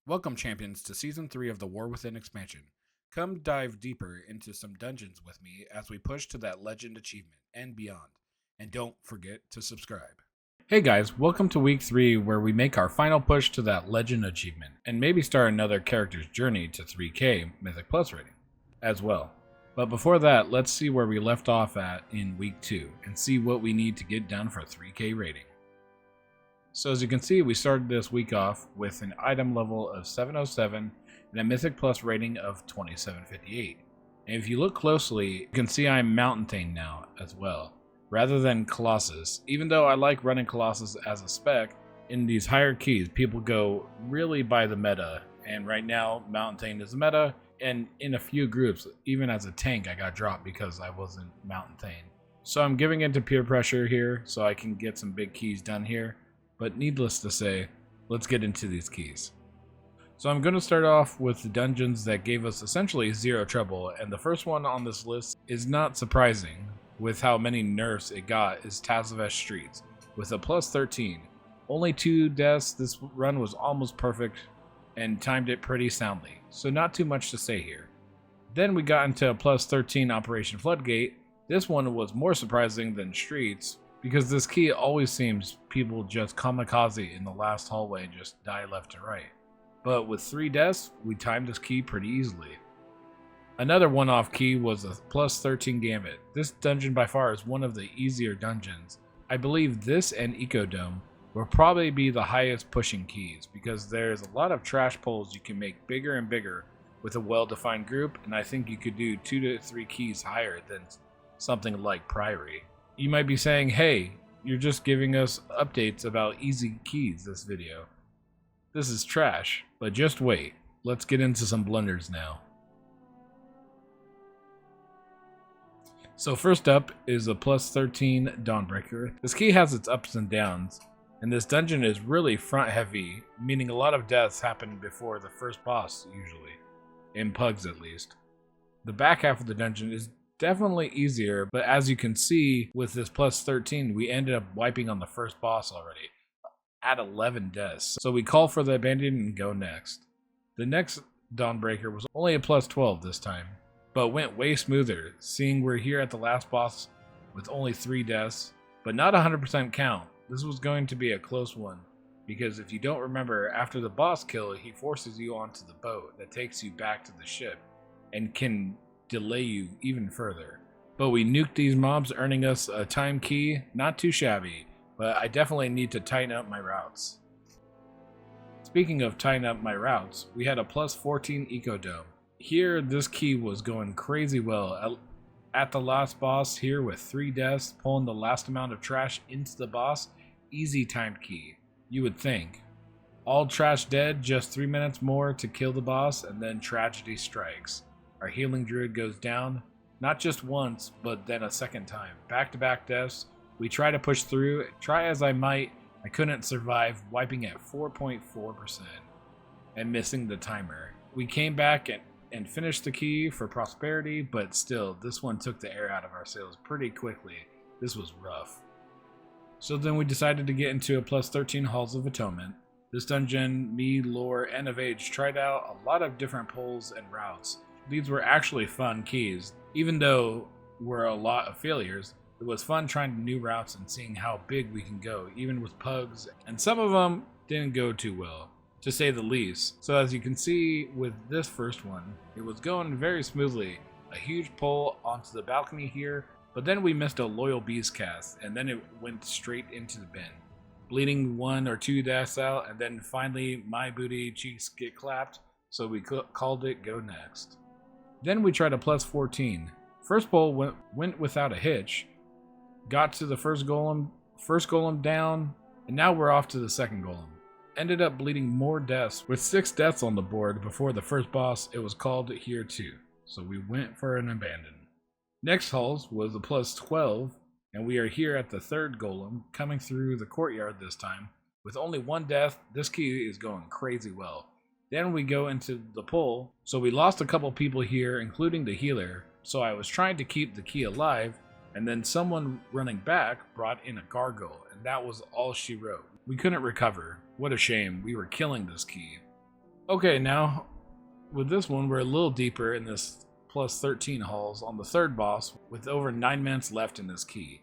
Welcome, champions, to Season 3 of the War Within expansion. Come dive deeper into some dungeons with me as we push to that legend achievement and beyond. And don't forget to subscribe. Hey guys, welcome to week 3 where we make our final push to that legend achievement and maybe start another character's journey to 3K Mythic Plus rating as well. But before that, let's see where we left off at in week 2 and see what we need to get done for 3K rating. So as you can see, we started this week off with an item level of 707 and a Mythic Plus rating of 2758. And if you look closely, you can see I'm Mountain Thane now as well, rather than Colossus. Even though I like running Colossus as a spec, in these higher keys, people go really by the meta. And right now, Mountain Thane is the meta, and in a few groups, even as a tank, I got dropped because I wasn't Mountain Thane. So I'm giving into peer pressure here so I can get some big keys done here. But needless to say, let's get into these keys. So I'm going to start off with the dungeons that gave us essentially zero trouble, and the first one on this list is not surprising with how many nerfs it got is Tazavesh Streets, with a plus 13. Only 2 deaths, this run was almost perfect and timed it pretty soundly, so not too much to say here. Then we got into a plus 13 Operation Floodgate. This one was more surprising than Streets, because this key always seems people just kamikaze in the last hallway and just die left and right. But with 3 deaths, we timed this key pretty easily. Another one-off key was a plus 13 Gambit. This dungeon by far is one of the easier dungeons. I believe this and Ecodome will probably be the highest pushing keys because there's a lot of trash pulls you can make bigger and bigger with a well-defined group, and I think you could do 2 to 3 keys higher than something like Priory. You might be saying, hey, you're just giving us updates about easy keys this video. This is trash, but just wait. Let's get into some blunders now. So first up is a plus 13 Dawnbreaker. This key has its ups and downs, and this dungeon is really front heavy, meaning a lot of deaths happen before the first boss usually, in pugs at least. The back half of the dungeon is definitely easier, but as you can see with this plus 13, we ended up wiping on the first boss already at 11 deaths. So we call for the abandon and go next. The next Dawnbreaker was only a plus 12 this time, but went way smoother, seeing we're here at the last boss with only 3 deaths, but not 100% count. This was going to be a close one, because if you don't remember, after the boss kill, he forces you onto the boat that takes you back to the ship and can delay you even further. But we nuked these mobs, earning us a time key. Not too shabby, but I definitely need to tighten up my routes. Speaking of tighten up my routes, we had a plus 14 Ecodome. Here, this key was going crazy well. At the last boss here with 3 deaths, pulling the last amount of trash into the boss, easy timed key, you would think. All trash dead, just 3 minutes more to kill the boss, and then tragedy strikes. Our healing druid goes down, not just once, but then a second time. Back-to-back deaths. We try to push through. Try as I might, I couldn't survive, wiping at 4.4% and missing the timer. We came back and finished the key for prosperity, but still, this one took the air out of our sails pretty quickly. This was rough. So then we decided to get into a plus 13 Halls of Atonement. This dungeon, me, Lore, and of Age tried out a lot of different pulls and routes. These were actually fun keys. Even though were a lot of failures, it was fun trying new routes and seeing how big we can go, even with pugs, and some of them didn't go too well, to say the least. So as you can see with this first one, it was going very smoothly. A huge pull onto the balcony here, but then we missed a Loyal Beast cast, and then it went straight into the bin, bleeding 1 or 2 deaths out, and then finally my booty cheeks get clapped, so we called it go next. Then we tried a plus 14. First pull went without a hitch. Got to the first golem down, and now we're off to the second golem. Ended up bleeding more deaths. With 6 deaths on the board before the first boss, it was called here too. So we went for an abandon. Next halls was a plus 12, and we are here at the third golem, coming through the courtyard this time. With only 1 death, this key is going crazy well. Then we go into the pull, so we lost a couple people here, including the healer, so I was trying to keep the key alive, and then someone running back brought in a gargoyle, and that was all she wrote. We couldn't recover. What a shame, we were killing this key. Okay, now with this one, we're a little deeper in this plus 13 halls on the third boss with over 9 minutes left in this key.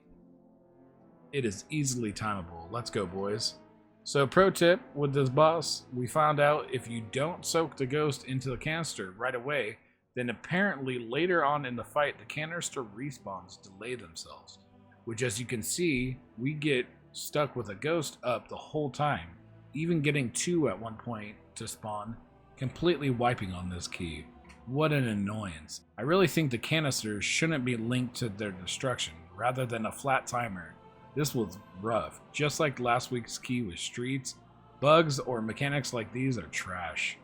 It is easily timeable. Let's go, boys. So, pro tip with this boss, we found out if you don't soak the ghost into the canister right away, then apparently later on in the fight, the canister respawns delay themselves. Which, as you can see, we get stuck with a ghost up the whole time, even getting 2 at one point to spawn, completely wiping on this key. What an annoyance. I really think the canisters shouldn't be linked to their destruction, rather than a flat timer. This was rough. Just like last week's key with streets, bugs or mechanics like these are trash.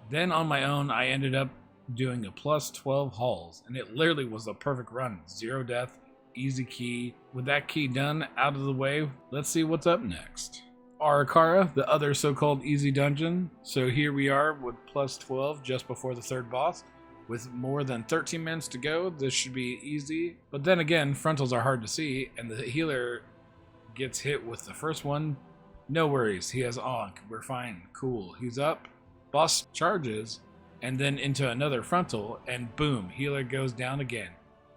Then on my own, I ended up doing a plus 12 hauls, and it literally was a perfect run. 0 death, easy key. With that key done, out of the way, let's see what's up next. Arakara, the other so-called easy dungeon. So here we are with plus 12 just before the third boss. With more than 13 minutes to go, this should be easy. But then again, frontals are hard to see, and the healer gets hit with the first one. No worries, he has Ankh. We're fine, cool. He's up, boss charges, and then into another frontal, and boom, healer goes down again.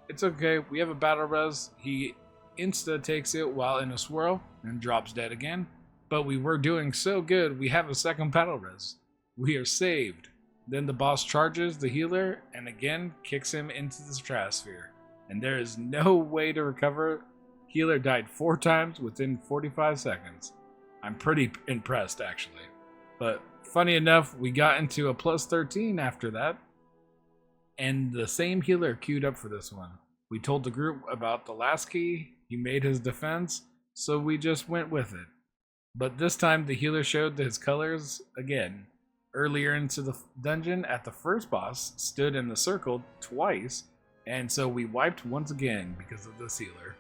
It's okay, we have a battle res. He insta takes it while in a swirl, and drops dead again. But we were doing so good, we have a second battle res. We are saved. Then the boss charges the healer and again kicks him into the stratosphere. And there is no way to recover. Healer died 4 times within 45 seconds. I'm pretty impressed actually. But funny enough, we got into a plus 13 after that. And the same healer queued up for this one. We told the group about the last key, he made his defense, so we just went with it. But this time the healer showed his colors again. Earlier into the dungeon at the first boss, stood in the circle twice, and so we wiped once again because of this healer.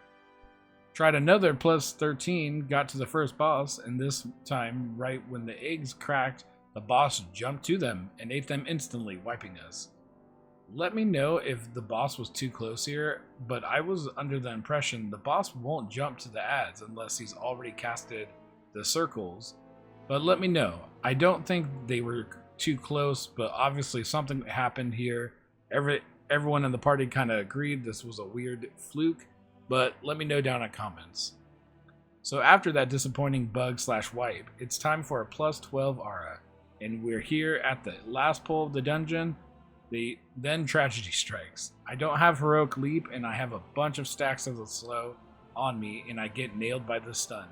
Tried another plus 13, got to the first boss, and this time, right when the eggs cracked, the boss jumped to them and ate them instantly, wiping us. Let me know if the boss was too close here, but I was under the impression the boss won't jump to the adds unless he's already casted the circles. But let me know. I don't think they were too close, but obviously something happened here. Everyone in the party kind of agreed this was a weird fluke, but let me know down in comments. So after that disappointing bug/wipe, it's time for a plus 12 aura, and we're here at the last pull of the dungeon. Then tragedy strikes. I don't have heroic leap, and I have a bunch of stacks of the slow on me, and I get nailed by the stun.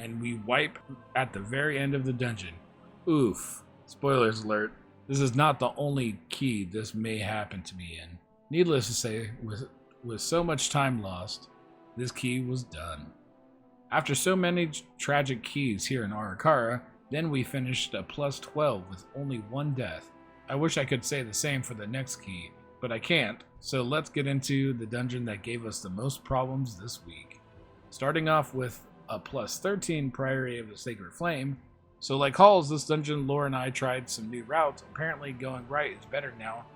And we wipe at the very end of the dungeon. Oof. Spoilers alert. This is not the only key this may happen to me in. Needless to say, with so much time lost, this key was done. After so many tragic keys here in Arakara, then we finished a plus 12 with only 1 death. I wish I could say the same for the next key, but I can't, so let's get into the dungeon that gave us the most problems this week. Starting off with a plus 13 Priory of the Sacred Flame. So like Halls, this dungeon Lore and I tried some new routes. Apparently going right is better now,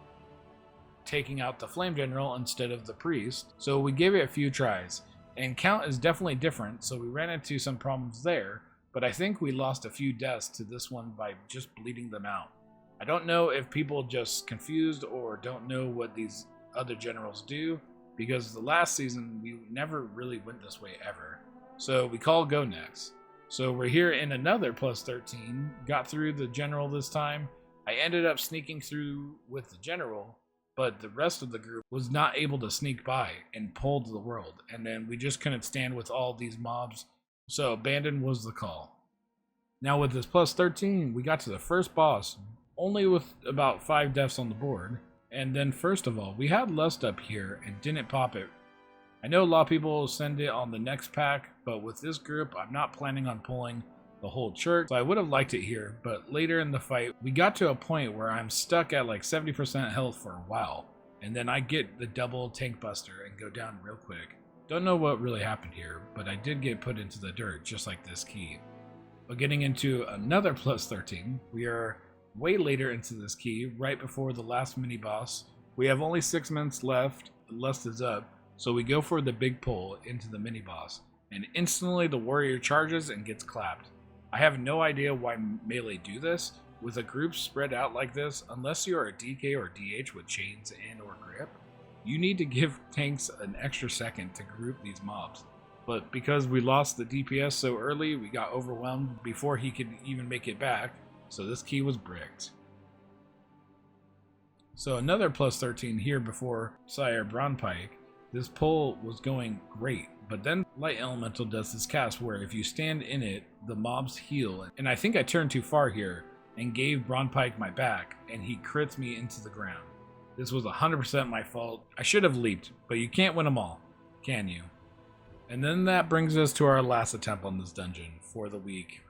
taking out the Flame General instead of the Priest. So we gave it a few tries, and count is definitely different, so we ran into some problems there, but I think we lost a few deaths to this one by just bleeding them out. I don't know if people just confused or don't know what these other generals do, because the last season we never really went this way ever. So we call go next. So we're here in another plus 13, got through the general this time. I ended up sneaking through with the general, but the rest of the group was not able to sneak by and pulled the world. And then we just couldn't stand with all these mobs, so abandon was the call. Now with this plus 13, we got to the first boss, only with about 5 deaths on the board. And then first of all, we had Lust up here and didn't pop it. I know a lot of people send it on the next pack, but with this group, I'm not planning on pulling the whole church, so I would have liked it here, but later in the fight, we got to a point where I'm stuck at like 70% health for a while, and then I get the double tank buster and go down real quick. Don't know what really happened here, but I did get put into the dirt, just like this key. But getting into another plus 13, we are way later into this key, right before the last mini-boss. We have only 6 minutes left, Lust is up, so we go for the big pull into the mini-boss, and instantly the warrior charges and gets clapped. I have no idea why Melee do this. With a group spread out like this, unless you're a DK or DH with chains and or grip, you need to give tanks an extra second to group these mobs. But because we lost the DPS so early, we got overwhelmed before he could even make it back, so this key was bricked. So another plus 13 here before Sire Braunpike. This pull was going great, but then Light Elemental does this cast where if you stand in it, the mobs heal, and I think I turned too far here and gave Braunpike my back, and he crits me into the ground. This was 100% my fault. I should have leaped, but you can't win them all, can you? And then that brings us to our last attempt on this dungeon for the week.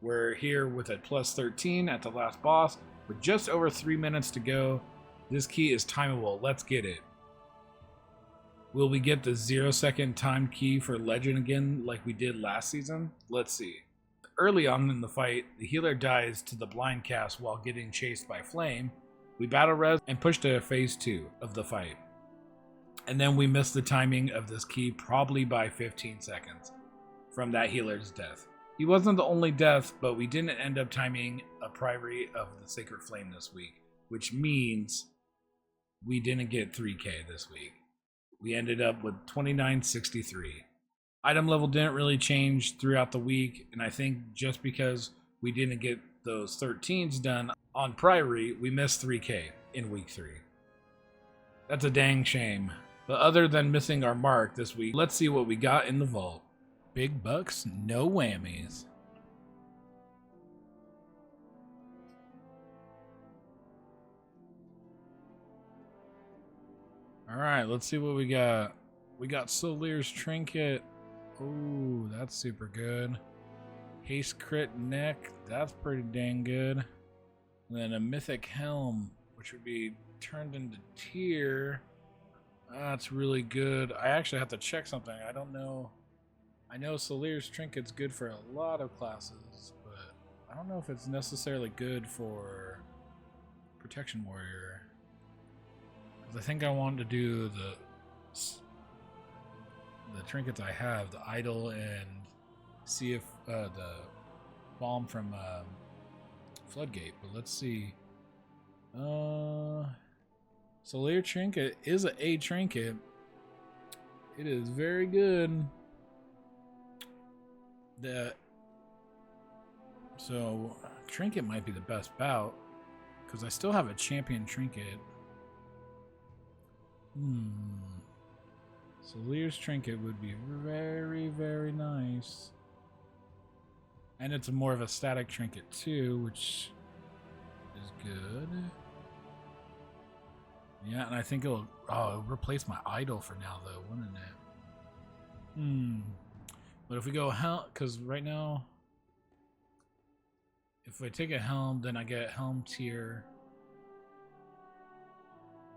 We're here with a plus 13 at the last boss, with just over 3 minutes to go. This key is timeable, let's get it. Will we get the 0-second timed key for Legend again like we did last season? Let's see. Early on in the fight, the healer dies to the blind cast while getting chased by Flame. We battle res and push to phase 2 of the fight. And then we miss the timing of this key probably by 15 seconds from that healer's death. He wasn't the only death, but we didn't end up timing a priory of the Sacred Flame this week, which means we didn't get 3k this week. We ended up with 2963. Item level didn't really change throughout the week, and I think just because we didn't get those 13s done on Priory, we missed 3k in week 3. That's a dang shame. But other than missing our mark this week, let's see what we got in the vault. Big bucks, no whammies. Alright, let's see what we got. We got Solier's Trinket. Ooh, that's super good. Haste Crit Neck, that's pretty dang good. And then a Mythic Helm, which would be turned into Tier. That's really good. I actually have to check something. I don't know. I know Solier's Trinket's good for a lot of classes, but I don't know if it's necessarily good for Protection Warrior. Because I think I wanted to do the trinkets I have, the Idol, and see if the Bomb from Floodgate. But let's see. Solier Trinket is an A trinket. It is very good. So Trinket might be the best bout because I still have a champion trinket. Solier's Trinket would be very, very nice. And it's more of a static trinket too, which is good. Yeah, and I think it'll replace my Idol for now though, wouldn't it? But if we go Helm, because right now, if I take a Helm, then I get Helm Tier.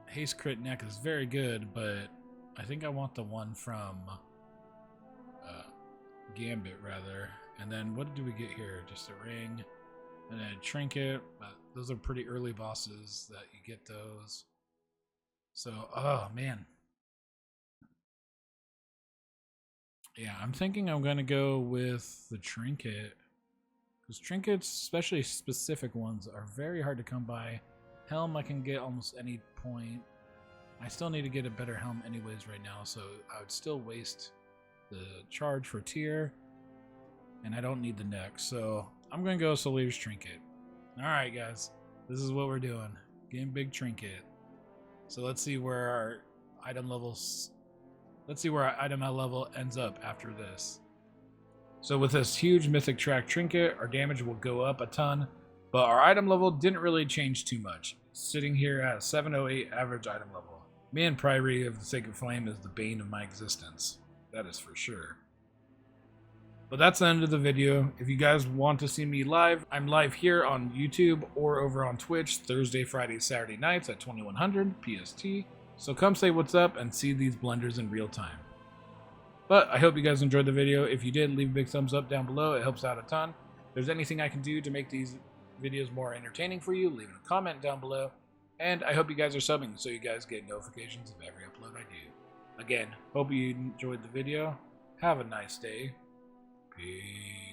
Haste Crit Neck is very good, but I think I want the one from Gambit rather. And then what do we get here? Just a ring and then a trinket. But those are pretty early bosses that you get those. So, oh man. Yeah, I'm thinking I'm going to go with the trinket. Because trinkets, especially specific ones, are very hard to come by. Helm I can get almost any point. I still need to get a better helm anyways right now, so I would still waste the charge for tier. And I don't need the neck, so I'm going to go Solier's Trinket. Alright guys, this is what we're doing. Getting big trinket. So let's see where our item levels... Let's see where our item level ends up after this. So with this huge Mythic Track Trinket, our damage will go up a ton, but our item level didn't really change too much, sitting here at 708 average item level. Me and Priory of the Sacred Flame is the bane of my existence. That is for sure. But that's the end of the video. If you guys want to see me live, I'm live here on YouTube or over on Twitch Thursday, Friday, Saturday nights at 2100 PST. So come say what's up and see these blenders in real time. But I hope you guys enjoyed the video. If you did, leave a big thumbs up down below. It helps out a ton. If there's anything I can do to make these videos more entertaining for you, leave a comment down below. And I hope you guys are subbing so you guys get notifications of every upload I do. Again, hope you enjoyed the video. Have a nice day. Peace.